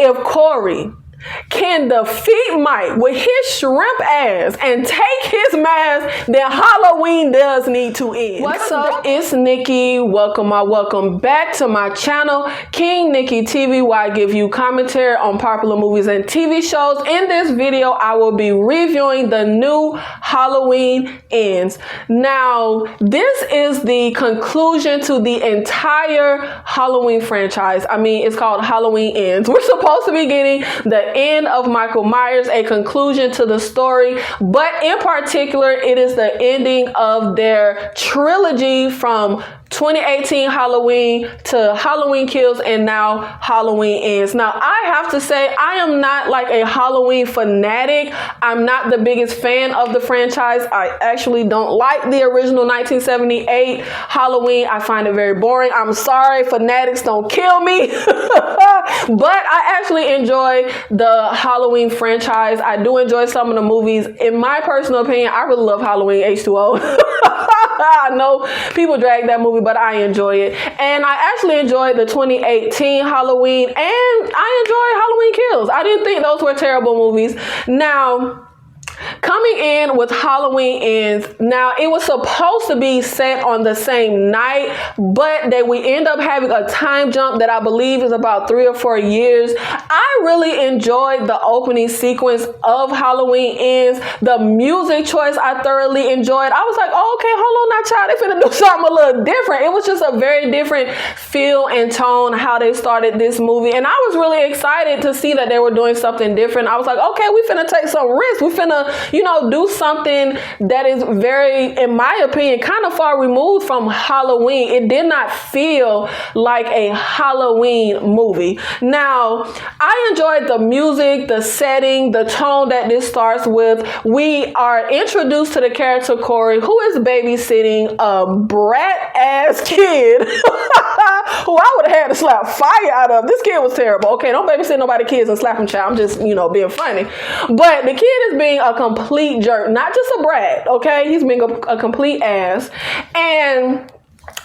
if Corey can defeat Mike with his shrimp ass and take his mask, then Halloween does need to end. What's up? It's Nikki. Welcome back to my channel, King Nikki TV, where I give you commentary on popular movies and TV shows. In this video, I will be reviewing the new Halloween Ends. Now, this is the conclusion to the entire Halloween franchise. I mean, it's called Halloween Ends. We're supposed to be getting the end of Michael Myers, a conclusion to the story, but in particular, it is the ending of their trilogy from 2018 Halloween to Halloween Kills and now Halloween Ends. Now, I have to say, I am not like a Halloween fanatic. I'm not the biggest fan of the franchise. I actually don't like the original 1978 Halloween. I find it very boring. I'm sorry, fanatics, don't kill me. But I actually enjoy the Halloween franchise. I do enjoy some of the movies. In my personal opinion, I really love Halloween H2O. I know people drag that movie, but I enjoy it. And I actually enjoyed the 2018 Halloween, and I enjoyed Halloween Kills. I didn't think those were terrible movies. Now, coming in with Halloween Ends, now it was supposed to be set on the same night, but we end up having a time jump that I believe is about 3 or 4 years. I really enjoyed the opening sequence of Halloween Ends. The music choice I thoroughly enjoyed. I was like, oh, okay, hold on now, child, they finna do something a little different. It was just a very different feel and tone how they started this movie, and I was really excited to see that they were doing something different. I was like, okay, we finna take some risks. We finna, do something that is very, in my opinion, kind of far removed from Halloween. It did not feel like a Halloween movie. Now, I enjoyed the music, the setting, the tone that this starts with. We are introduced to the character Corey, who is babysitting a brat ass kid who I would have had to slap fire out of. This kid was terrible. Okay, don't babysit nobody kids and slap them, child. I'm just, being funny. But the kid is being a complete jerk, not just a brat, okay? He's being a complete ass. And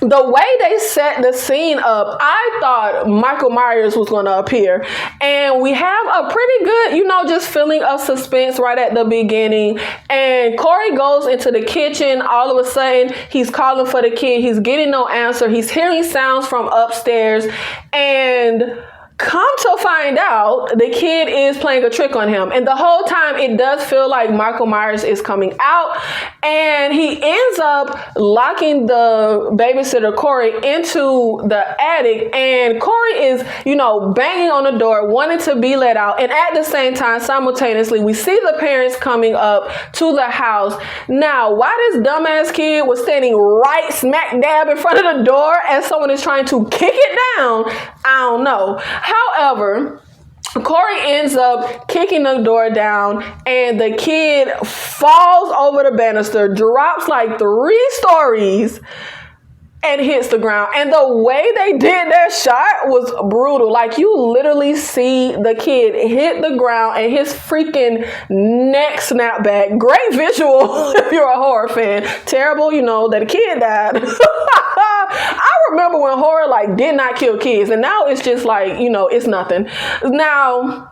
the way they set the scene up, I thought Michael Myers was going to appear. And we have a pretty good, just feeling of suspense right at the beginning. And Corey goes into the kitchen. All of a sudden, he's calling for the kid. He's getting no answer. He's hearing sounds from upstairs. And come to find out, the kid is playing a trick on him. And the whole time, it does feel like Michael Myers is coming out. And he ends up locking the babysitter, Corey, into the attic. And Corey is, banging on the door, wanting to be let out. And at the same time, simultaneously, we see the parents coming up to the house. Now, why this dumbass kid was standing right smack dab in front of the door as someone is trying to kick it down, I don't know. However, Corey ends up kicking the door down, and the kid falls over the banister, drops like 3 stories, and hits the ground. And the way they did that shot was brutal. Like, you literally see the kid hit the ground and his freaking neck snap back. Great visual if you're a horror fan. Terrible, that a kid died. I remember when horror did not kill kids, and now it's just it's nothing. Now,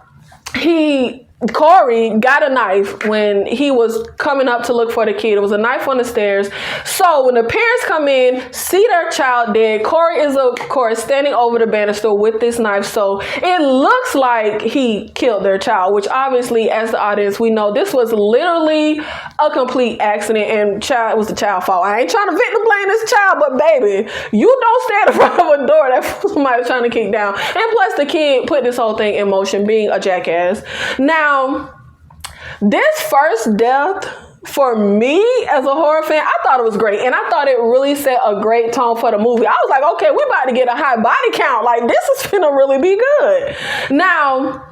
Corey got a knife when he was coming up to look for the kid. It was a knife on the stairs. So when the parents come in, see their child dead, Corey is, of course, standing over the banister with this knife. So it looks like he killed their child, which obviously, as the audience, we know this was literally a complete accident, and it was the child's fault. I ain't trying to victim blame this child, but baby, you don't stand in front of a door that somebody's trying to kick down. And plus, the kid put this whole thing in motion, being a jackass. Now, this first death, for me as a horror fan, I thought it was great. And I thought it really set a great tone for the movie. I was like, okay, we about to get a high body count. Like, this is gonna really be good. Now,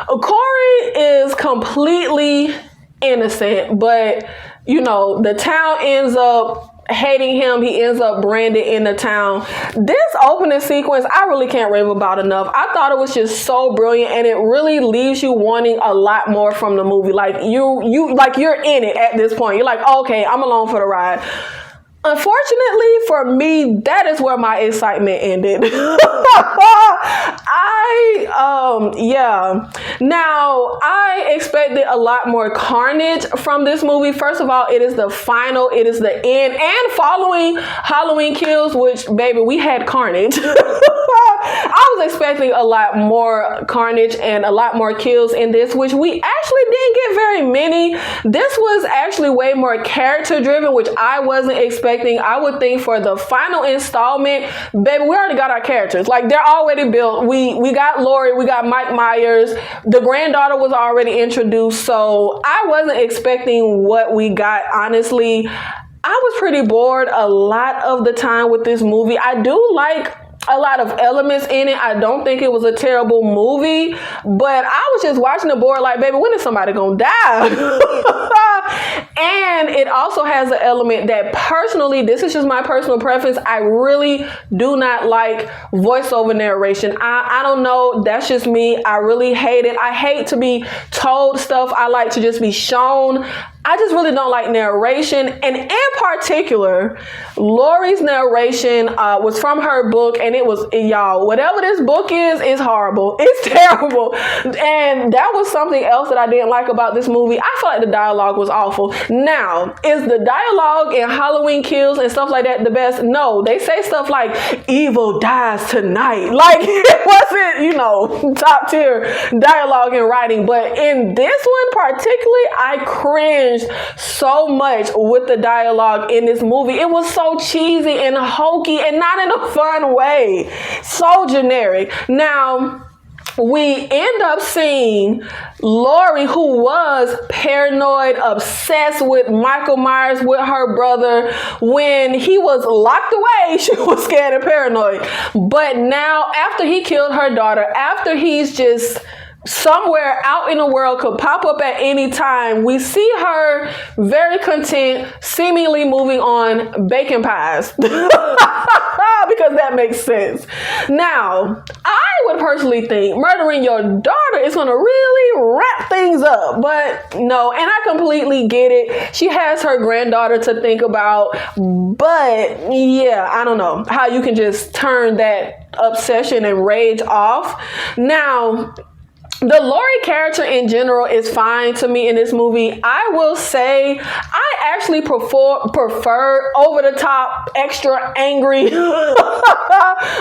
Corey is completely innocent, but, the town ends up hating him. He ends up branded in the town. This opening sequence, I really can't rave about enough. I thought it was just so brilliant, and it really leaves you wanting a lot more from the movie. Like, you're in it at this point. You're like, okay, I'm along for the ride. Unfortunately for me, that is where my excitement ended. I Yeah. Now, I expected a lot more carnage from this movie. First of all, it is the final, it is the end, and following Halloween Kills, which, baby, we had carnage. I was expecting a lot more carnage and a lot more kills in this, which we actually didn't get very many. This was actually way more character driven, which I wasn't expecting. I would think for the final installment, baby, we already got our characters. Like, they're already built. We got Laurie, we got Mike Myers. The granddaughter was already introduced, so I wasn't expecting what we got, honestly. I was pretty bored a lot of the time with this movie. I do like a lot of elements in it. I don't think it was a terrible movie, but I was just watching the board like, baby, when is somebody gonna die? And it also has an element that, personally, this is just my personal preference, I really do not like voiceover narration. I don't know, that's just me. I really hate it. I hate to be told stuff. I like to just be shown. I just really don't like narration. And in particular, Laurie's narration was from her book, and it was, y'all, whatever this book is horrible. It's terrible. And that was something else that I didn't like about this movie. I felt like the dialogue was awful. Now, is the dialogue in Halloween Kills and stuff like that the best? No. They say stuff like, evil dies tonight. Like, it wasn't, top tier dialogue and writing. But in this one particularly, I cringed so much with the dialogue in this movie. It was so cheesy and hokey and not in a fun way. So generic. Now, we end up seeing Laurie, who was paranoid, obsessed with Michael Myers, with her brother. When he was locked away, she was scared and paranoid. But now, after he killed her daughter, after he's just somewhere out in the world, could pop up at any time, we see her very content, seemingly moving on, baking pies. Because that makes sense. Now, I would personally think murdering your daughter is going to really wrap things up. But no, and I completely get it. She has her granddaughter to think about. But yeah, I don't know how you can just turn that obsession and rage off. Now, the Laurie character in general is fine to me in this movie. I will say I actually prefer over the top, extra angry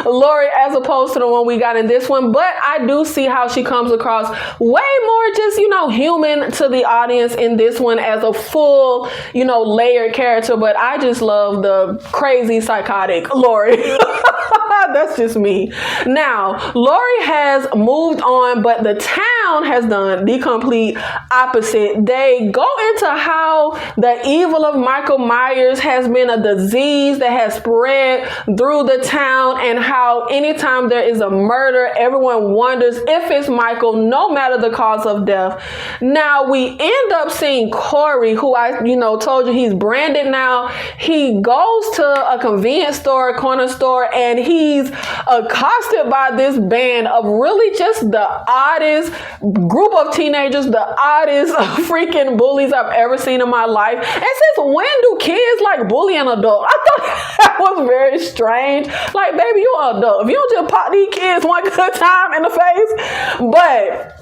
Laurie as opposed to the one we got in this one. But I do see how she comes across way more just, human to the audience in this one as a full, layered character. But I just love the crazy, psychotic Laurie. That's just me. Now, Laurie has moved on, but the town has done the complete opposite. They go into how the evil of Michael Myers has been a disease that has spread through the town, and how anytime there is a murder, everyone wonders if it's Michael, no matter the cause of death. Now, we end up seeing Corey, who I, told you he's branded now. He goes to a convenience store, a corner store, and he's accosted by this band of really just the oddest group of teenagers, the oddest freaking bullies I've ever seen in my life. And since when do kids like bully an adult? I thought that was very strange. Like, baby, you're an adult. If you don't just pop these kids one good time in the face. But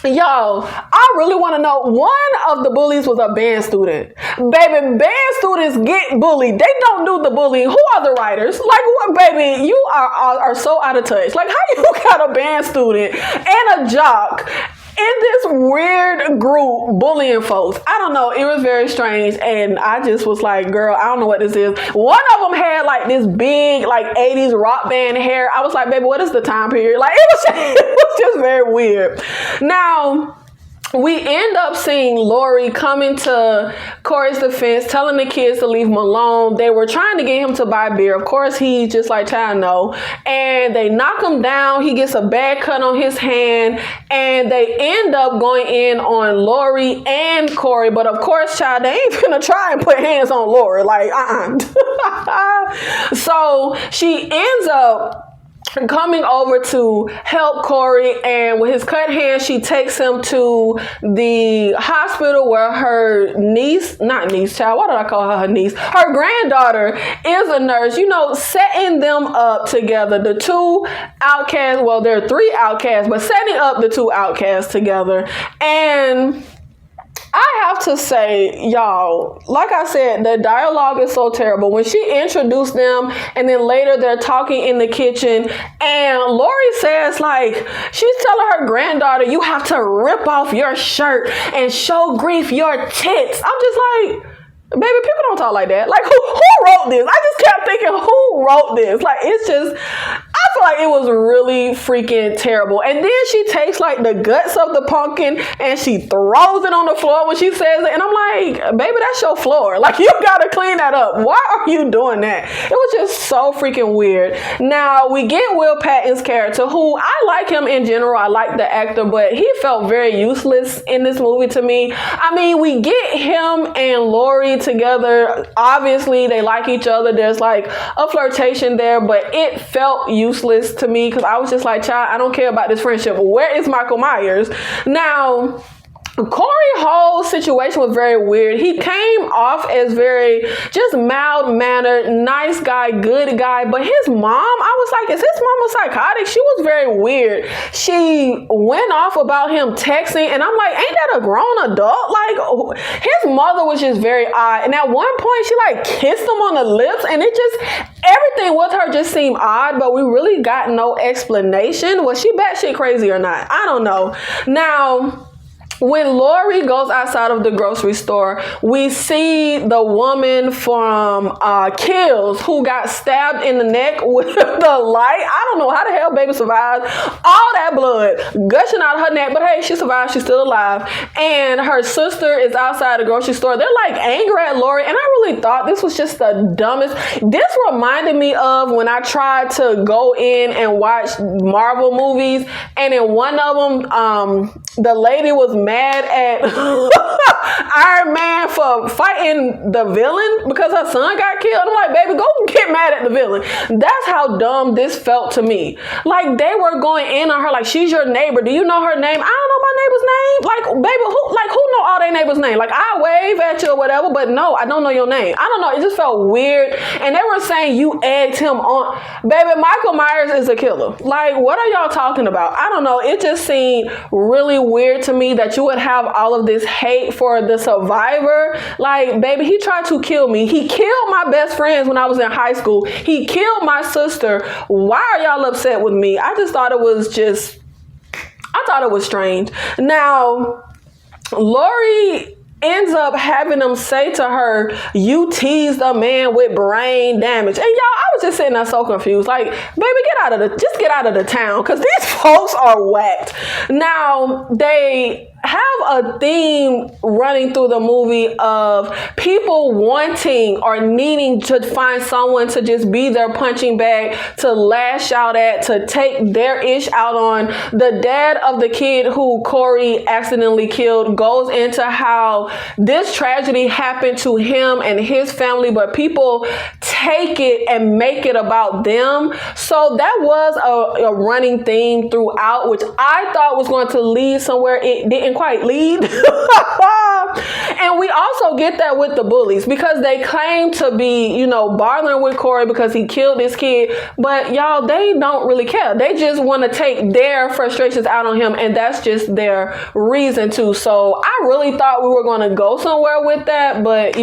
y'all, I really want to know, one of the bullies was a band student. Baby, band students get bullied. They don't do the bullying. Who are the writers? Like, what, baby? You are so out of touch. Like, how you got a band student and a jock in this weird group bullying folks? I don't know. It was very strange. And I just was like, girl, I don't know what this is. One of them had like this big, like 80s rock band hair. I was like, baby, what is the time period? Like, it was just very weird. Now, we end up seeing Laurie coming to Corey's defense, telling the kids to leave him alone. They were trying to get him to buy beer. Of course, he's just like, child, no. And they knock him down. He gets a bad cut on his hand. And they end up going in on Laurie and Corey. But of course, child, they ain't gonna try and put hands on Laurie. Like, So she ends up coming over to help Corey, and with his cut hand, she takes him to the hospital where her her granddaughter is a nurse, setting them up together. The two outcasts, well, there are three outcasts, but setting up the two outcasts together. And I have to say, y'all, like I said, the dialogue is so terrible. When she introduced them and then later they're talking in the kitchen and Lori says, she's telling her granddaughter, you have to rip off your shirt and show Grief your tits. I'm just like, baby, people don't talk like that. Who wrote this? I just kept thinking, who wrote this? It's just, I feel like it was really freaking terrible. And then she takes the guts of the pumpkin and she throws it on the floor when she says it. And I'm like, baby, that's your floor. You gotta clean that up. Why are you doing that? It was just so freaking weird. Now, we get Will Patton's character, who I like him in general. I like the actor, but he felt very useless in this movie to me. I mean, we get him and Lori together. Obviously, they like each other. There's a flirtation there, but it felt useless to me because I was just like, child, I don't care about this friendship. Where is Michael Myers? Now, Corey Holt's situation was very weird. He came off as very just mild-mannered, nice guy, good guy. But his mom, I was like, is his mama psychotic? She was very weird. She went off about him texting, and I'm like, ain't that a grown adult? His mother was just very odd. And at one point, she kissed him on the lips, and it just, everything with her just seemed odd, but we really got no explanation. Was she batshit crazy or not? I don't know. Now, when Lori goes outside of the grocery store, we see the woman from Kills who got stabbed in the neck with the light. I don't know how the hell baby survived. All that blood gushing out of her neck, but hey, she survived. She's still alive. And her sister is outside the grocery store. They're angry at Lori, and I really thought this was just the dumbest. This reminded me of when I tried to go in and watch Marvel movies, and in one of them, the lady was mad at Iron Man for fighting the villain because her son got killed. I'm like, baby, go get mad at the villain. That's how dumb this felt to me. They were going in on her she's your neighbor. Do you know her name? I don't know my neighbor's name. Baby, who know all their neighbor's name? I wave at you or whatever, but no, I don't know your name. I don't know. It just felt weird. And they were saying you egged him on. Baby, Michael Myers is a killer. What are y'all talking about? I don't know. It just seemed really weird to me that you would have all of this hate for the survivor. Baby, he tried to kill me. He killed my best friends when I was in high school. He killed my sister. Why are y'all upset with me? I just thought it was strange. Now, Lori ends up having them say to her, you teased a man with brain damage. And y'all, I was just sitting there so confused. Baby, get out of the town, because these folks are whacked. Now, they have a theme running through the movie of people wanting or needing to find someone to just be their punching bag, to lash out at, to take their ish out on. The dad of the kid who Corey accidentally killed goes into how this tragedy happened to him and his family, but people take it and make it about them. So that was a running theme throughout, which I thought was going to lead somewhere. It didn't quite lead. And we also get that with the bullies, because they claim to be, bothering with Corey because he killed this kid. But y'all, they don't really care. They just want to take their frustrations out on him, and that's just their reason to. So I really thought we were going to go somewhere with that, but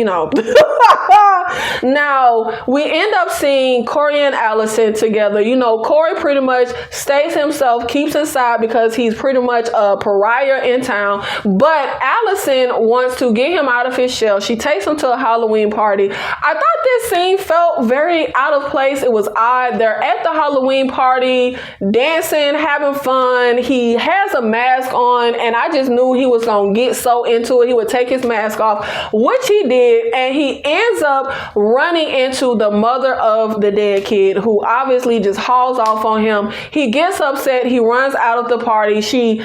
Now, we end up seeing Corey and Allison together. Corey pretty much stays himself, keeps inside because he's pretty much a pariah in town. But Allison wants to get him out of his shell. She takes him to a Halloween party. I thought this scene felt very out of place. It was odd. They're at the Halloween party, dancing, having fun. He has a mask on, and I just knew he was going to get so into it. He would take his mask off, which he did, and he ends up running into the mother of the dead kid, who obviously just hauls off on him. He gets upset. He runs out of the party. She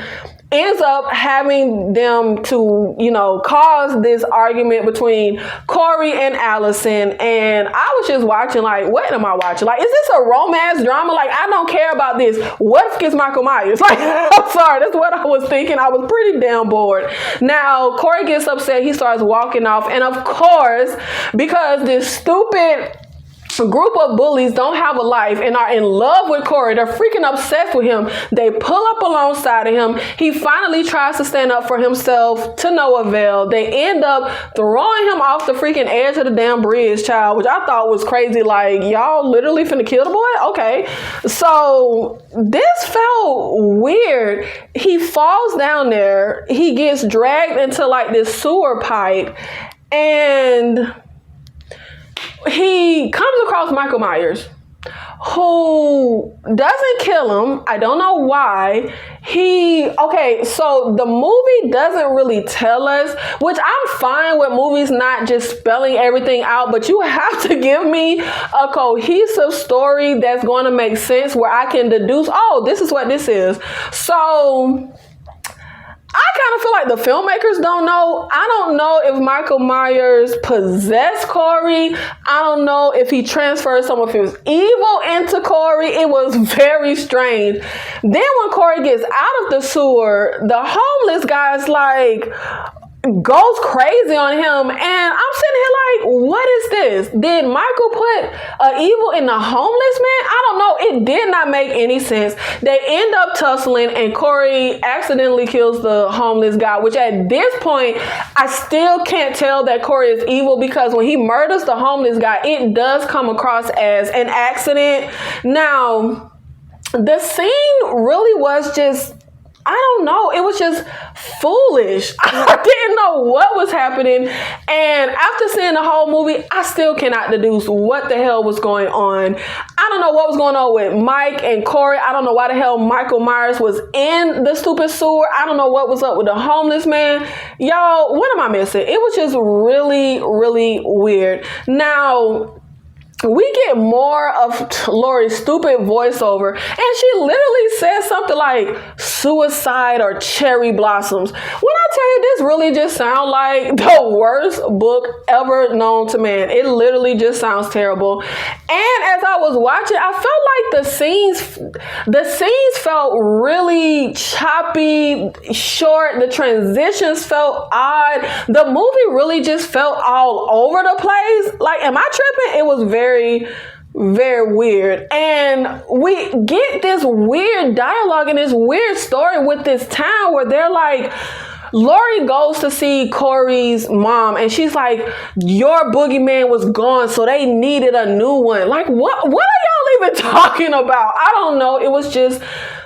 ends up having them to, cause this argument between Corey and Allison. And I was just watching like, what am I watching? Like, is this a romance drama? Like, I don't care about this. What gets Michael Myers? Like, I'm sorry, that's what I was thinking. I was pretty damn bored. Now, Corey gets upset. He starts walking off. And of course, because this stupid group of bullies don't have a life and are in love with Corey, they're freaking obsessed with him. They pull up alongside of him. He finally tries to stand up for himself, to no avail. They end up throwing him off the freaking edge of the damn bridge, child, which I thought was crazy. Like, y'all literally finna kill the boy? Okay. So this felt weird. He falls down there. He gets dragged into like this sewer pipe, and he comes across Michael Myers, who doesn't kill him. I don't know why. So the movie doesn't really tell us, which I'm fine with movies not just spelling everything out, but you have to give me a cohesive story that's going to make sense where I can deduce, oh, this is what this is. So I kind of feel like the filmmakers don't know. I don't know if Michael Myers possessed Corey. I don't know if he transferred some of his evil into Corey. It was very strange. Then when Corey gets out of the sewer, the homeless guy's like, goes crazy on him, and I'm sitting here like, what is this? Did Michael put evil in the homeless man? I don't know. It did not make any sense. They end up tussling, and Corey accidentally kills the homeless guy, which at this point, I still can't tell that Corey is evil, because when he murders the homeless guy, it does come across as an accident. Now, the scene really was just, I don't know. It was just foolish. I didn't know what was happening. And after seeing the whole movie, I still cannot deduce what the hell was going on. I don't know what was going on with Mike and Corey. I don't know why the hell Michael Myers was in the stupid sewer. I don't know what was up with the homeless man. Y'all, what am I missing? It was just really, really weird. Now, we get more of Laurie's stupid voiceover, and she literally says something like suicide or cherry blossoms. When I tell you, this really just sounds like the worst book ever known to man. It literally just sounds terrible. And as I was watching, I felt like the scenes felt really choppy, short. The transitions felt odd. The movie really just felt all over the place. Like, am I tripping? It was very, very weird. And we get this weird dialogue and this weird story with this town where they're like, Laurie goes to see Corey's mom, and she's like, your boogeyman was gone, so they needed a new one. Like, what are y'all even talking about? I don't know. It was just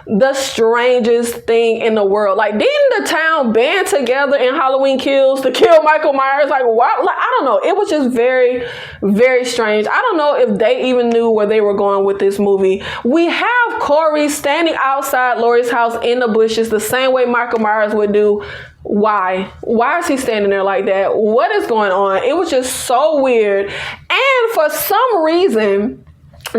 the strangest thing in the world. Like, didn't the town band together in Halloween Kills to kill Michael Myers? Like, what? Like, I don't know. It was just very, very strange. I don't know if they even knew where they were going with this movie. We have Corey standing outside Laurie's house in the bushes the same way Michael Myers would do. Why? Why is he standing there like that? What is going on? It was just so weird. And for some reason,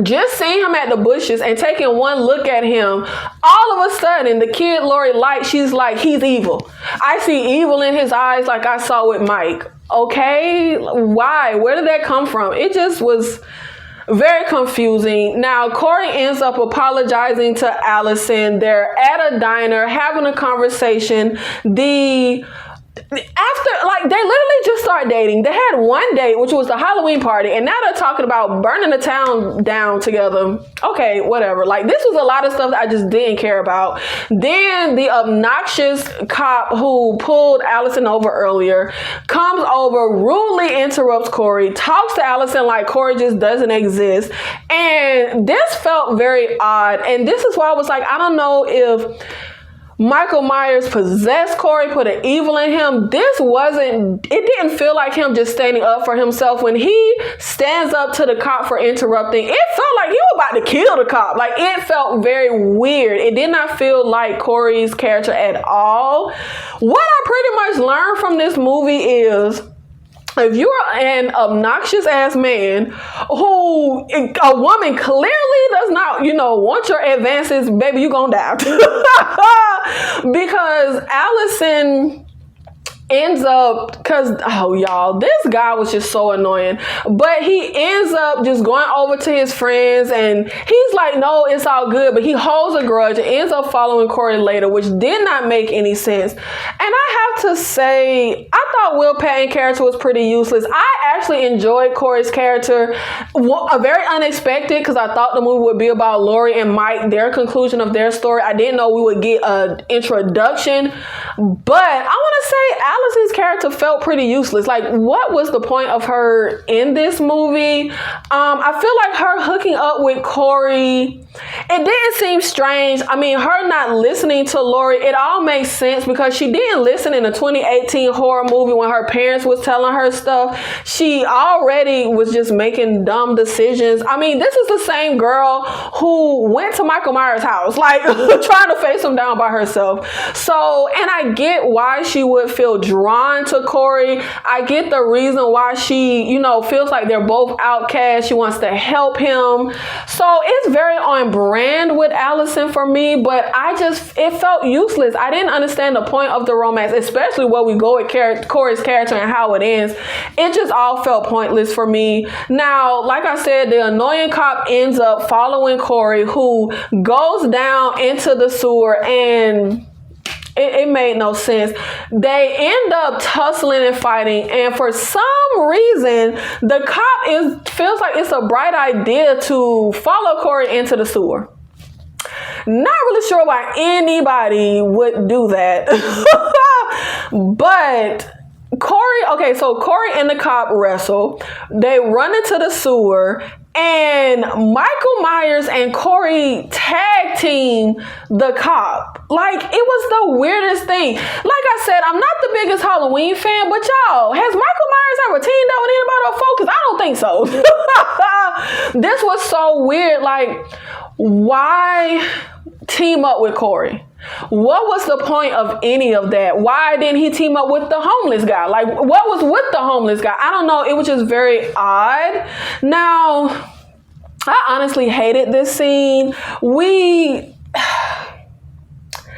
just seeing him at the bushes and taking one look at him, all of a sudden, the kid Laurie likes, she's like, he's evil. I see evil in his eyes like I saw with Mike. Okay, why? Where did that come from? It just was very confusing. Now, Corey ends up apologizing to Allison. They're at a diner having a conversation. After, like, they literally just start dating. They had one date, which was the Halloween party, and now they're talking about burning the town down together. Okay, whatever. Like, this was a lot of stuff that I just didn't care about. Then the obnoxious cop who pulled Allison over earlier comes over, rudely interrupts Corey, talks to Allison like Corey just doesn't exist. And this felt very odd. And this is why I was like, I don't know if Michael Myers possessed Corey, put an evil in him. It didn't feel like him just standing up for himself. When he stands up to the cop for interrupting, it felt like he was about to kill the cop. Like, it felt very weird. It did not feel like Corey's character at all. What I pretty much learned from this movie is, if you're an obnoxious ass man who a woman clearly does not, want your advances, baby, you gonna die. Because Allison ends up, y'all, this guy was just so annoying, but he ends up just going over to his friends and he's like, no, it's all good, but he holds a grudge and ends up following Corey later, which did not make any sense. And I have to say, I thought Will Patton's character was pretty useless. I actually enjoyed Corey's character, very unexpected, because I thought the movie would be about Lori and Mike, their conclusion of their story. I didn't know we would get an introduction, but I want to say Allison's character felt pretty useless. Like, what was the point of her in this movie? I feel like her hooking up with Corey, it didn't seem strange. I mean, her not listening to Lori, it all makes sense because she didn't listen in the 2018 horror movie when her parents was telling her stuff. She already was just making dumb decisions. I mean, this is the same girl who went to Michael Myers' house, like trying to face him down by herself. So, and I get why she would feel drawn to Corey. I get the reason why she, feels like they're both outcasts. She wants to help him. So it's very on brand with Allison for me, but it felt useless. I didn't understand the point of the romance, especially where we go with Corey's character and how it ends. It just all felt pointless for me. Now, like I said, the annoying cop ends up following Corey, who goes down into the sewer, and it made no sense. They end up tussling and fighting, and for some reason, the cop feels like it's a bright idea to follow Corey into the sewer. Not really sure why anybody would do that. But Corey and the cop wrestle. They run into the sewer, and Michael Myers and Corey tag team the cop. Like, it was the weirdest thing. Like I said, I'm not the biggest Halloween fan, but y'all, has Michael Myers ever teamed up with anybody before? Because I don't think so. This was so weird. Like, why team up with Corey? What was the point of any of that? Why didn't he team up with the homeless guy? Like, what was with the homeless guy? I don't know. It was just very odd. Now, I honestly hated this scene.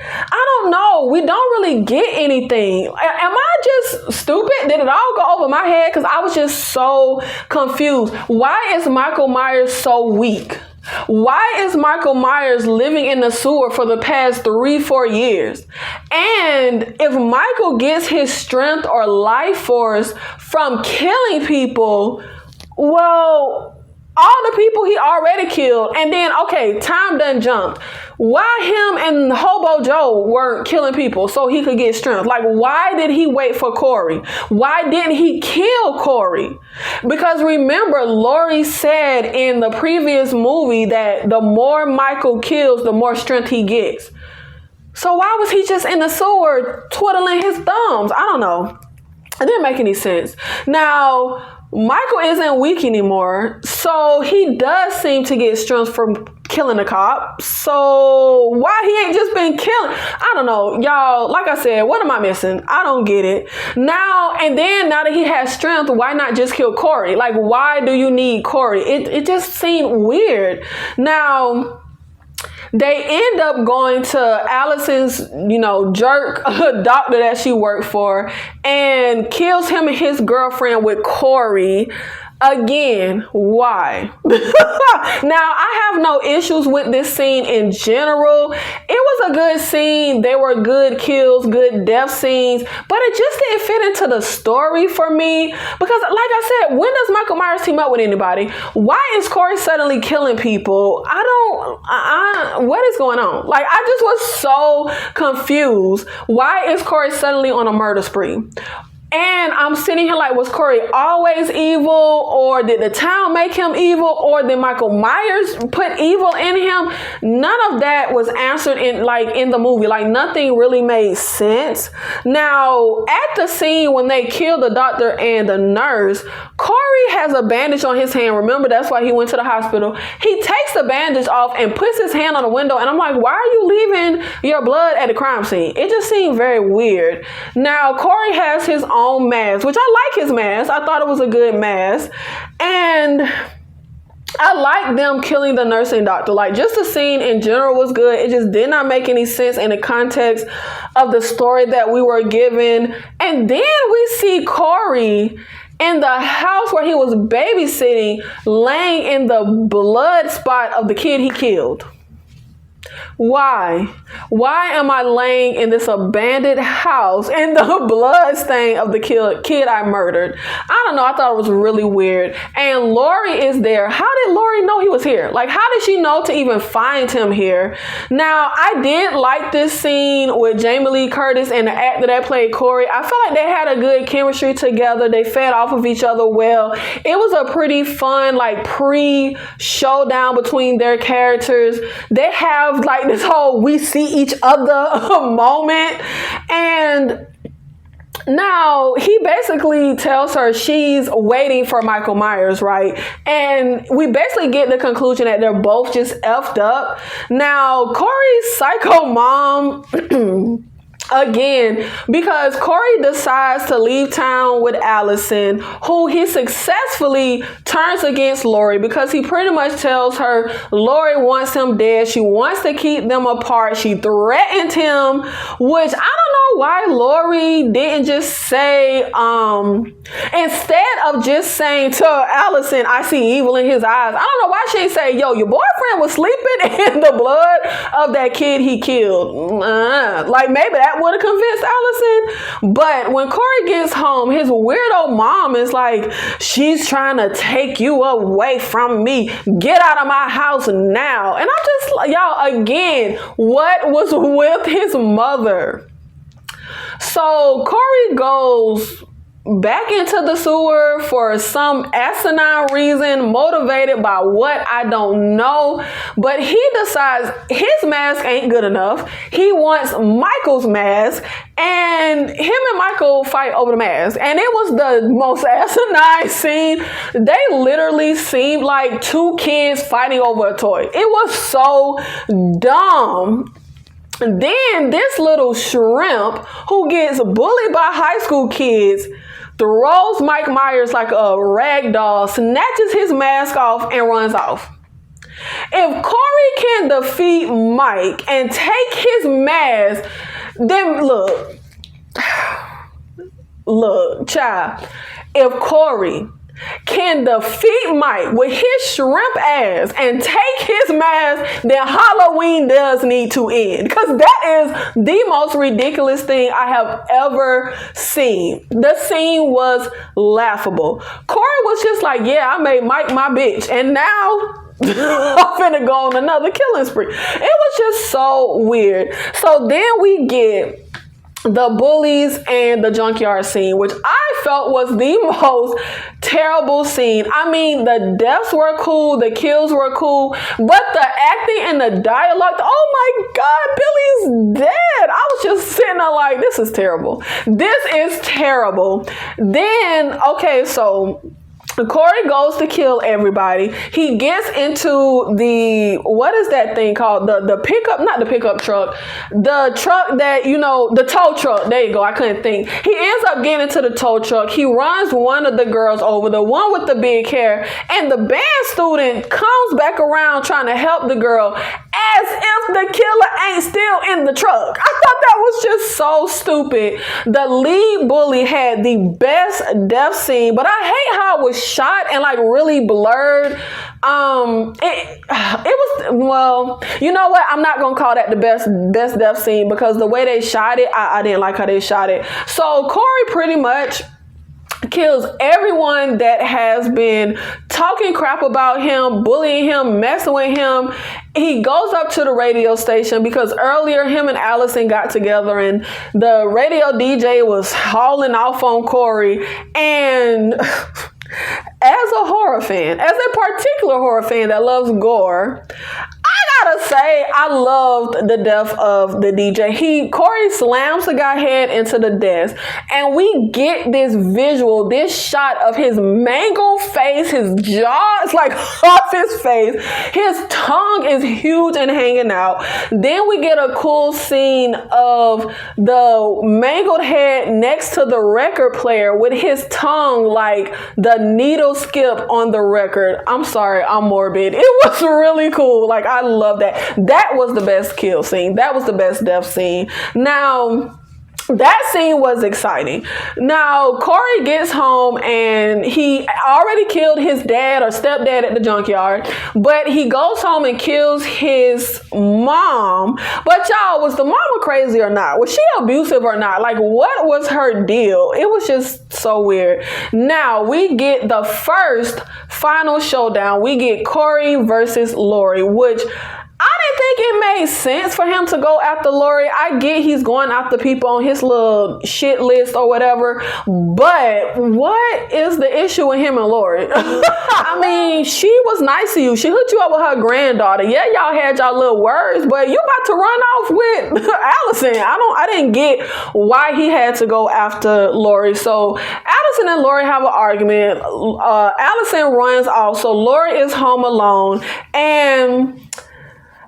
I don't know. We don't really get anything. Am I just stupid? Did it all go over my head? Because I was just so confused. Why is Michael Myers so weak? Why is Michael Myers living in the sewer for the past 3-4 years? And if Michael gets his strength or life force from killing people, well, all the people he already killed, and then, time done jumped. Why him and Hobo Joe weren't killing people so he could get strength? Like, why did he wait for Corey? Why didn't he kill Corey? Because remember, Lori said in the previous movie that the more Michael kills, the more strength he gets. So why was he just in the sewer twiddling his thumbs? I don't know. It didn't make any sense. Now, Michael isn't weak anymore, so he does seem to get strength from killing a cop. So why he ain't just been killing? I don't know, y'all. Like I said, what am I missing? I don't get it. Now that he has strength, why not just kill Corey? Like, why do you need Corey? It just seemed weird. Now, they end up going to Allison's, jerk doctor that she worked for, and kills him and his girlfriend with Corey. Again, why? Now, I have no issues with this scene in general. It was a good scene. They were good kills, good death scenes, but it just didn't fit into the story for me. Because, like I said, when does Michael Myers team up with anybody? Why is Corey suddenly killing people? What is going on? Like, I just was so confused. Why is Corey suddenly on a murder spree? And I'm sitting here like, was Corey always evil, or did the town make him evil, or did Michael Myers put evil in him? None of that was answered in the movie. Like, nothing really made sense. Now, at the scene when they killed the doctor and the nurse, Corey has a bandage on his hand. Remember, that's why he went to the hospital. He takes the bandage off and puts his hand on the window, and I'm like, why are you leaving your blood at the crime scene? It just seemed very weird. Now, Corey has his own mask, which I like his mask. I thought it was a good mask. And I like them killing the nursing doctor. Like, just the scene in general was good. It just did not make any sense in the context of the story that we were given. And then we see Corey in the house where he was babysitting, laying in the blood spot of the kid he killed. Why? Why am I laying in this abandoned house in the blood stain of the kid I murdered? I don't know. I thought it was really weird. And Lori is there. How did Lori know he was here? Like, how did she know to even find him here? Now, I did like this scene with Jamie Lee Curtis and the actor that played Corey. I felt like they had a good chemistry together. They fed off of each other well. It was a pretty fun, like, pre-showdown between their characters. They have, like, this whole we see each other moment. And now he basically tells her she's waiting for Michael Myers, right? And we basically get the conclusion that they're both just effed up. Now, Corey's psycho mom again, because Corey decides to leave town with Allison, who he successfully turns against Lori, because he pretty much tells her Lori wants him dead. She wants to keep them apart. She threatened him, which I don't know why Lori didn't just say, instead of just saying to Allison, I see evil in his eyes. I don't know why she didn't say, yo, your boyfriend was sleeping in the blood of that kid he killed. Like, maybe that would have convinced Allison. But when Corey gets home, his weirdo mom is like, she's trying to take you away from me. Get out of my house now. And I'm just like, y'all, again, what was with his mother? So Corey goes back into the sewer for some asinine reason, motivated by what I don't know. But he decides his mask ain't good enough. He wants Michael's mask, and him and Michael fight over the mask. And it was the most asinine scene. They literally seemed like two kids fighting over a toy. It was so dumb. Then this little shrimp who gets bullied by high school kids throws Mike Myers like a rag doll, snatches his mask off, and runs off. If Corey can defeat Mike and take his mask, then look, child, if Corey can defeat Mike with his shrimp ass and take his mask, then Halloween does need to end. Because that is the most ridiculous thing I have ever seen. The scene was laughable. Corey was just like, yeah, I made Mike my bitch. And now I'm finna go on another killing spree. It was just so weird. So then we get the bullies and the junkyard scene, which I felt was the most terrible scene. I mean, the deaths were cool, the kills were cool, but the acting and the dialogue, oh my God, Billy's dead. I was just sitting there like, this is terrible. This is terrible. Then, okay, so Corey goes to kill everybody. He gets into the, what is that thing called? The pickup, not the pickup truck, the truck that, you know, the tow truck. There you go. I couldn't think. He ends up getting into the tow truck. He runs one of the girls over, the one with the big hair, and the band student comes back around trying to help the girl as if the killer ain't still in the truck. I thought that was just so stupid. The lead bully had the best death scene, but I hate how it was shot and like really blurred. It was, well, you know what? I'm not gonna call that the best death scene, because the way they shot it, I didn't like how they shot it. So Corey pretty much kills everyone that has been talking crap about him, bullying him, messing with him. He goes up to the radio station because earlier him and Allison got together and the radio DJ was hauling off on Corey. And as a horror fan, as a particular horror fan that loves gore, I gotta say, I loved the death of the DJ. Corey slams the guy head into the desk, and we get this visual, this shot of his mangled face, his jaw is like off his face, his tongue is huge and hanging out. Then we get a cool scene of the mangled head next to the record player with his tongue like the needle skip on the record. I'm sorry, I'm morbid. It was really cool. Like, I love that. That was the best kill scene. That was the best death scene. Now, that scene was exciting. Now, Corey gets home and he already killed his dad or stepdad at the junkyard, but he goes home and kills his mom. But y'all, was the mama crazy or not? Was she abusive or not? Like, what was her deal? It was just so weird. Now, we get the first final showdown. We get Corey versus Lori, which I didn't think it made sense for him to go after Lori. I get he's going after people on his little shit list or whatever, but what is the issue with him and Lori? I mean, she was nice to you. She hooked you up with her granddaughter. Yeah, y'all had y'all little words, but you about to run off with Allison. I didn't get why he had to go after Lori. So Allison and Lori have an argument. Allison runs off, so Lori is home alone, and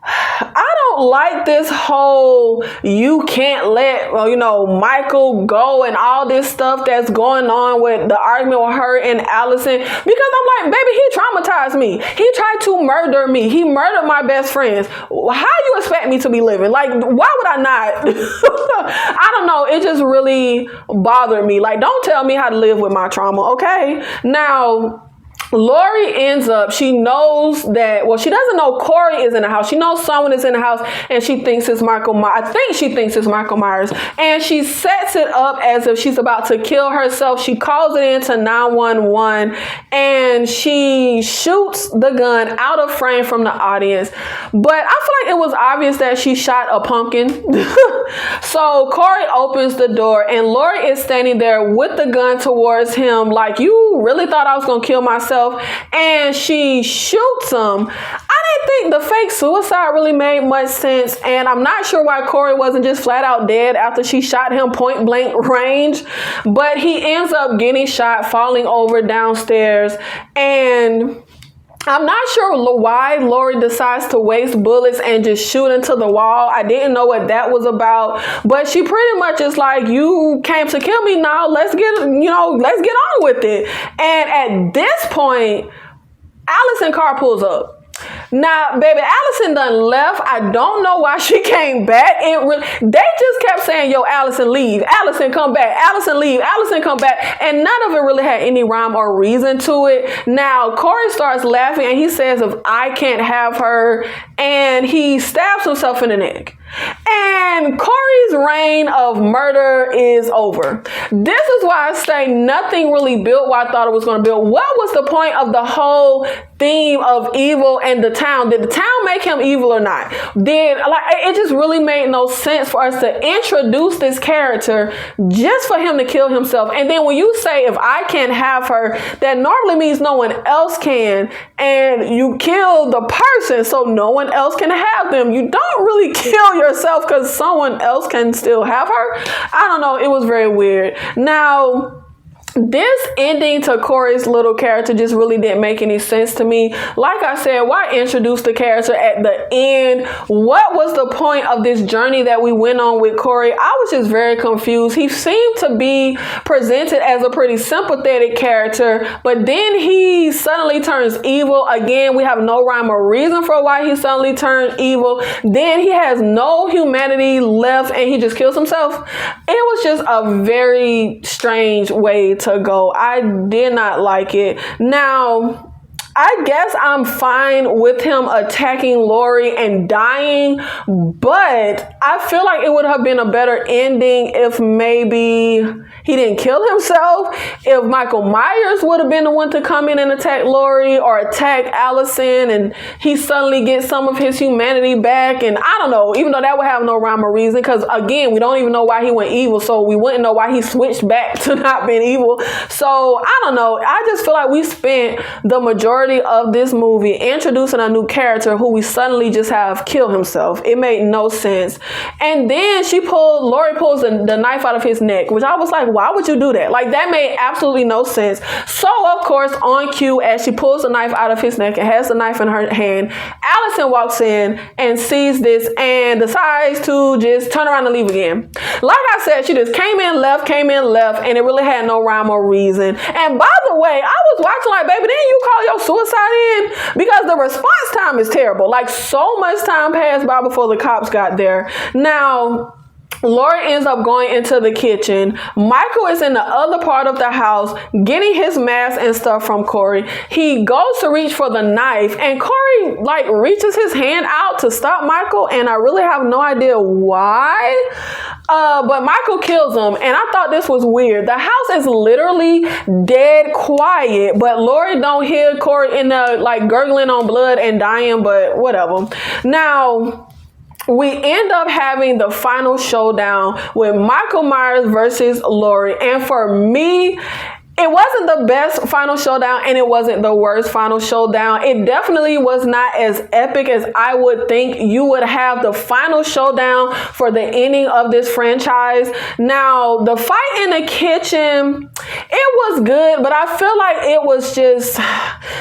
I don't like this whole you can't let Michael go and all this stuff that's going on with the argument with her and Allison, because I'm like, baby, he traumatized me. He tried to murder me. He murdered my best friends. How you expect me to be living? Like, why would I not? I don't know. It just really bothered me. Like, don't tell me how to live with my trauma, okay? Now, Lori ends up, she knows that, well, she doesn't know Corey is in the house. She knows someone is in the house, and she thinks it's Michael Myers. I think she thinks it's Michael Myers. And she sets it up as if she's about to kill herself. She calls it into 911, and she shoots the gun out of frame from the audience. But I feel like it was obvious that she shot a pumpkin. So Corey opens the door, and Lori is standing there with the gun towards him like, you really thought I was going to kill myself? And she shoots him. I didn't think the fake suicide really made much sense, and I'm not sure why Corey wasn't just flat out dead after she shot him point blank range, but he ends up getting shot, falling over downstairs, and I'm not sure why Lori decides to waste bullets and just shoot into the wall. I didn't know what that was about, but she pretty much is like, you came to kill me, now let's get on with it. And at this point, Allison car pulls up. Now, baby, Allison done left. I don't know why she came back. They just kept saying, yo, Allison, leave. Allison, come back. Allison, leave. Allison, come back. And none of it really had any rhyme or reason to it. Now, Corey starts laughing, and he says, if I can't have her, and he stabs himself in the neck. And Corey's reign of murder is over. This is why I say nothing really built what I thought it was going to build. What was the point of the whole theme of evil and the town? Did the town make him evil or not? It just really made no sense for us to introduce this character just for him to kill himself. And then when you say, if I can't have her, that normally means no one else can, and you kill the person so no one else can have them. You don't really kill yourself because someone else can still have her. I don't know. It was very weird. Now, this ending to Corey's little character just really didn't make any sense to me. Like I said, why introduce the character at the end? What was the point of this journey that we went on with Corey? I was just very confused. He seemed to be presented as a pretty sympathetic character, but then he suddenly turns evil. Again, we have no rhyme or reason for why he suddenly turned evil. Then he has no humanity left, and he just kills himself. It was just a very strange way to go. I did not like it. Now, I guess I'm fine with him attacking Lori and dying, but I feel like it would have been a better ending if maybe he didn't kill himself. If Michael Myers would have been the one to come in and attack Lori or attack Allison, and he suddenly gets some of his humanity back. And I don't know, even though that would have no rhyme or reason, because again, we don't even know why he went evil, so we wouldn't know why he switched back to not being evil. So I don't know. I just feel like we spent the majority majority of this movie introducing a new character who we suddenly just have kill himself. It made no sense. And then Lori pulls the knife out of his neck, which I was like, why would you do that? Like, that made absolutely no sense. So, of course, on cue, as she pulls the knife out of his neck and has the knife in her hand, Allison walks in and sees this and decides to just turn around and leave again. Like I said, she just came in, left, and it really had no rhyme or reason. And by the way, I was watching like, baby, didn't you call your suicide in? Because the response time is terrible. Like, so much time passed by before the cops got there. Now, Lori ends up going into the kitchen. Michael is in the other part of the house getting his mask and stuff from Corey. He goes to reach for the knife and Corey like reaches his hand out to stop Michael, and I really have no idea why. But Michael kills him, and I thought this was weird. The house is literally dead quiet, but Lori don't hear Corey in the like gurgling on blood and dying, but whatever. Now, we end up having the final showdown with Michael Myers versus Lori. And for me, it wasn't the best final showdown and it wasn't the worst final showdown. It definitely was not as epic as I would think you would have the final showdown for the ending of this franchise. Now, the fight in the kitchen, it was good, but I feel like it was just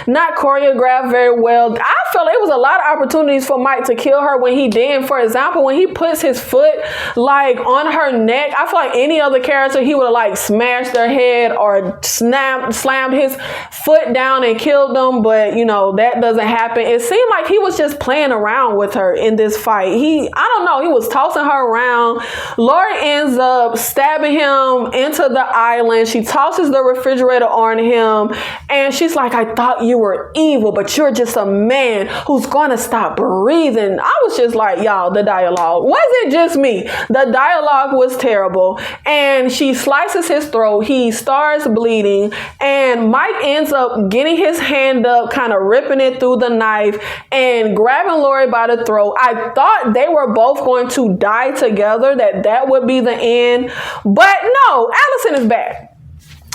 not choreographed very well. I felt it was a lot of opportunities for Mike to kill her when he did. For example, when he puts his foot like on her neck, I feel like any other character, he would have like smashed their head or slammed his foot down and killed them, but you know, that doesn't happen. It seemed like he was just playing around with her in this fight. I don't know, he was tossing her around. Lori ends up stabbing him into the island. She tosses the refrigerator on him and she's like, I thought you were evil, but you're just a man who's gonna stop breathing. I was just like, y'all, the dialogue, was it just me? The dialogue was terrible. And she slices his throat. He starts bleeding. And Mike ends up getting his hand up, kind of ripping it through the knife and grabbing Lori by the throat. I thought they were both going to die together, that would be the end. But no, Allison is back.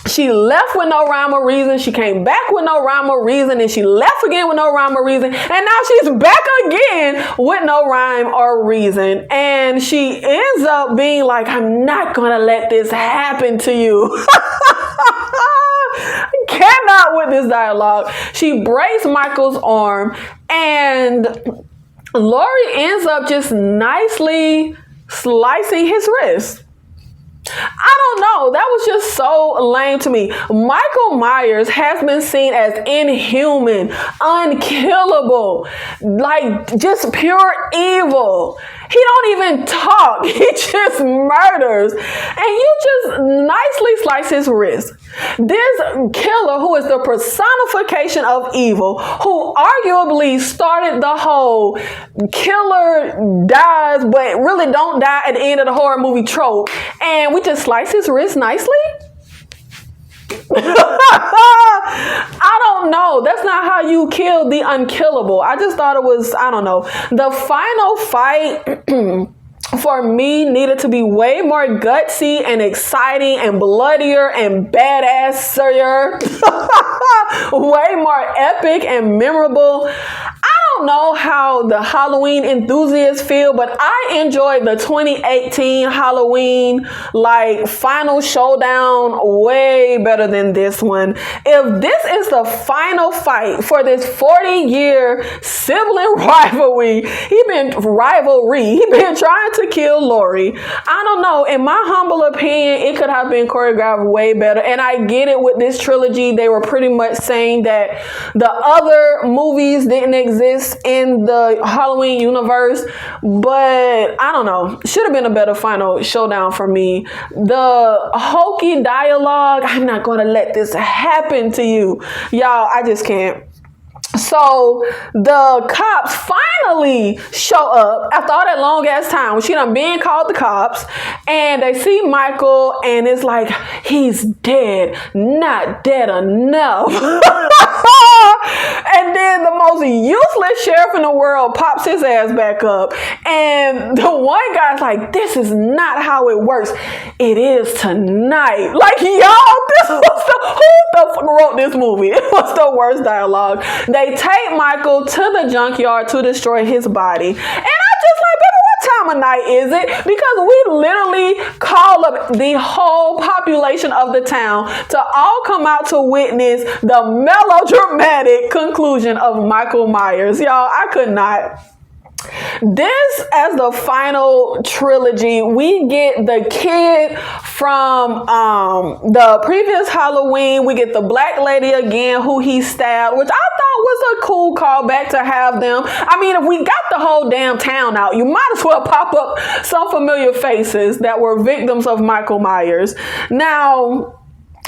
She left with no rhyme or reason. She came back with no rhyme or reason. And she left again with no rhyme or reason. And now she's back again with no rhyme or reason. And she ends up being like, I'm not going to let this happen to you. Cannot with this dialogue. She breaks Michael's arm. And Lori ends up just nicely slicing his wrist. I don't know. That was just so lame to me. Michael Myers has been seen as inhuman, unkillable, like just pure evil. He don't even talk. He just murders. And you just nicely slice his wrist. This killer, who is the personification of evil, who arguably started the whole killer dies but really don't die at the end of the horror movie trope, and we just slice his wrist nicely? I don't know. That's not how you kill the unkillable. I just thought it was, I don't know. The final fight for me needed to be way more gutsy and exciting and bloodier and badasser. Way more epic and memorable. I don't know how the Halloween enthusiasts feel, but I enjoyed the 2018 Halloween like final showdown way better than this one. If this is the final fight for this 40-year sibling rivalry, he been trying to kill Lori. I don't know. In my humble opinion, it could have been choreographed way better. And I get it with this trilogy. They were pretty much saying that the other movies didn't exist in the Halloween universe, but I don't know. Should have been a better final showdown for me. The hokey dialogue, I'm not going to let this happen to you. Y'all, I just can't. So the cops finally show up after all that long ass time when she done been called the cops, and they see Michael and it's like, he's dead, not dead enough. And then the most useless sheriff in the world pops his ass back up. And the one guy's like, this is not how it works. It is tonight. Like, y'all, who the fuck wrote this movie? It was the worst dialogue. They take Michael to the junkyard to destroy his body. And I'm just like, baby, what time of night is it? Because we literally call up the whole population of the town to all come out to witness the melodramatic conclusion of Michael Myers. Y'all, I could not. This, as the final trilogy, we get the kid from the previous Halloween. We get the black lady again who he stabbed, which I thought was a cool callback to have them. I mean, if we got the whole damn town out, you might as well pop up some familiar faces that were victims of Michael Myers. Now,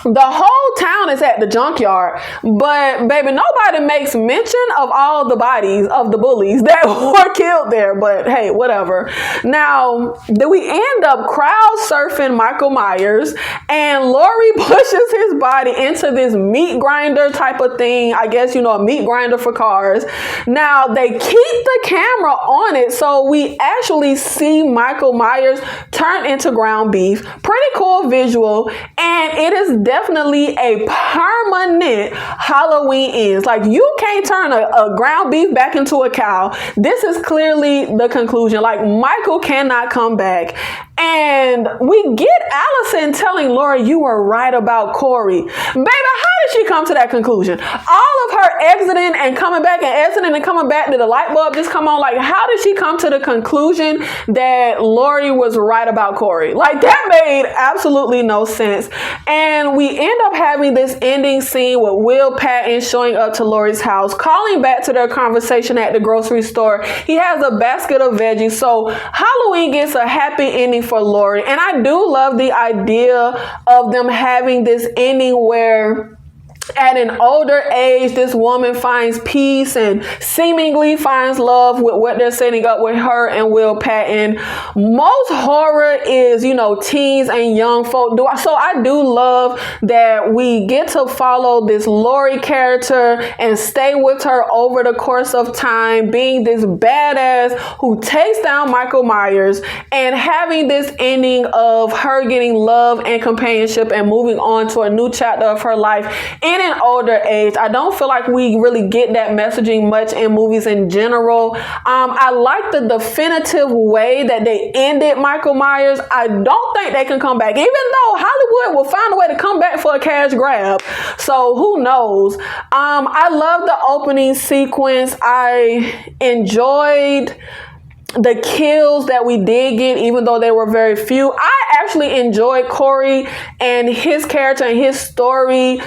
the whole town is at the junkyard, but baby, nobody makes mention of all the bodies of the bullies that were killed there. But hey, whatever. Now, then we end up crowd surfing Michael Myers, and Laurie pushes his body into this meat grinder type of thing. I guess, a meat grinder for cars. Now, they keep the camera on it, so we actually see Michael Myers turn into ground beef. Pretty cool visual, and it is definitely a permanent Halloween ends. Like, you can't turn a ground beef back into a cow. This is clearly the conclusion. Like, Michael cannot come back. And we get Allison telling Laurie, you were right about Corey. Baby, how did she come to that conclusion? All of her exiting and coming back and exiting and coming back, did the light bulb just come on? Like, how did she come to the conclusion that Laurie was right about Corey? Like, that made absolutely no sense. And we end up having this ending scene with Will Patton showing up to Laurie's house, calling back to their conversation at the grocery store. He has a basket of veggies. So Halloween gets a happy ending for Laurie. And I do love the idea of them having this ending where at an older age, this woman finds peace and seemingly finds love with what they're setting up with her and Will Patton. Most horror is, teens and young folk. So I do love that we get to follow this Laurie character and stay with her over the course of time, being this badass who takes down Michael Myers and having this ending of her getting love and companionship and moving on to a new chapter of her life in an older age. I don't feel like we really get that messaging much in movies in general. I like the definitive way that they ended Michael Myers. I don't think they can come back, even though Hollywood will find a way to come back for a cash grab. So who knows? I love the opening sequence. I enjoyed the kills that we did get, even though they were very few. I actually enjoyed Corey and his character and his story.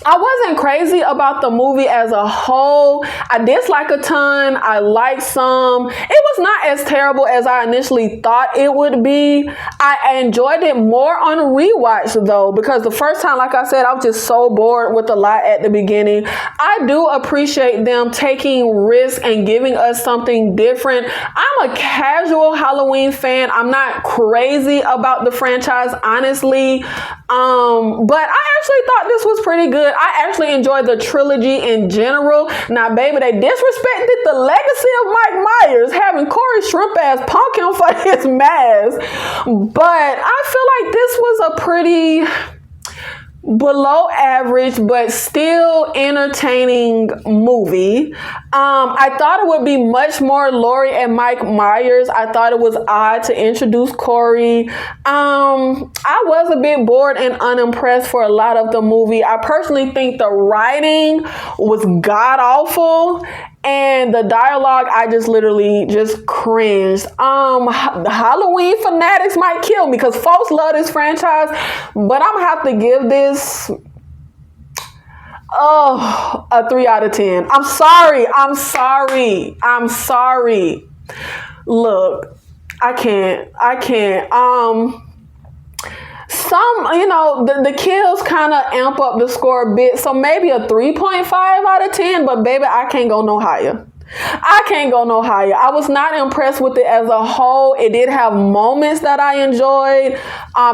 I wasn't crazy about the movie as a whole. I dislike a ton. I liked some. It was not as terrible as I initially thought it would be. I enjoyed it more on rewatch though, because the first time, like I said, I was just so bored with a lot at the beginning. I do appreciate them taking risks and giving us something different. I'm a casual Halloween fan. I'm not crazy about the franchise, honestly. But I actually thought this was pretty good. I actually enjoyed the trilogy in general. Now, baby, they disrespected the legacy of Mike Myers, having Corey shrimp ass punk him for his mask. But I feel like this was a pretty below average but still entertaining movie. I thought it would be much more Laurie and Mike Myers. I thought it was odd to introduce Corey. I was a bit bored and unimpressed for a lot of the movie. I personally think the writing was god awful. And the dialogue, I just literally just cringed. Halloween fanatics might kill me because folks love this franchise, but I'm gonna have to give this a 3 out of 10. I'm sorry. Look, I can't. Some, the kills kind of amp up the score a bit. So maybe a 3.5 out of 10, but baby, I can't go no higher. I can't go no higher. I was not impressed with it as a whole. It did have moments that I enjoyed.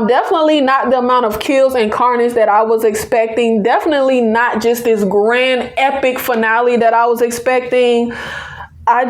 Definitely not the amount of kills and carnage that I was expecting. Definitely not just this grand epic finale that I was expecting. I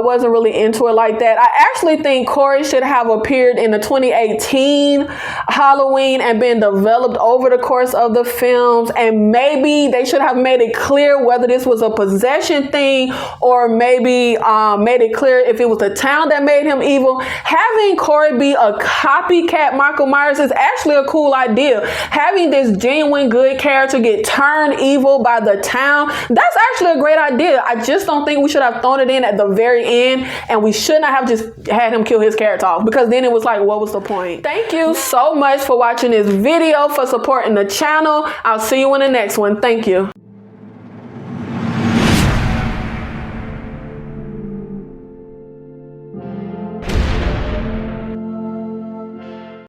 wasn't really into it like that. I actually think Corey should have appeared in the 2018 Halloween and been developed over the course of the films. And maybe they should have made it clear whether this was a possession thing or maybe made it clear if it was the town that made him evil. Having Corey be a copycat Michael Myers is actually a cool idea. Having this genuine good character get turned evil by the town, that's actually a great idea. I just don't think we should have thrown it in at the very end, and we should not have just had him kill his character off, because then it was like, what was the point? Thank you so much for watching this video, for supporting the channel. I'll see you in the next one. Thank you.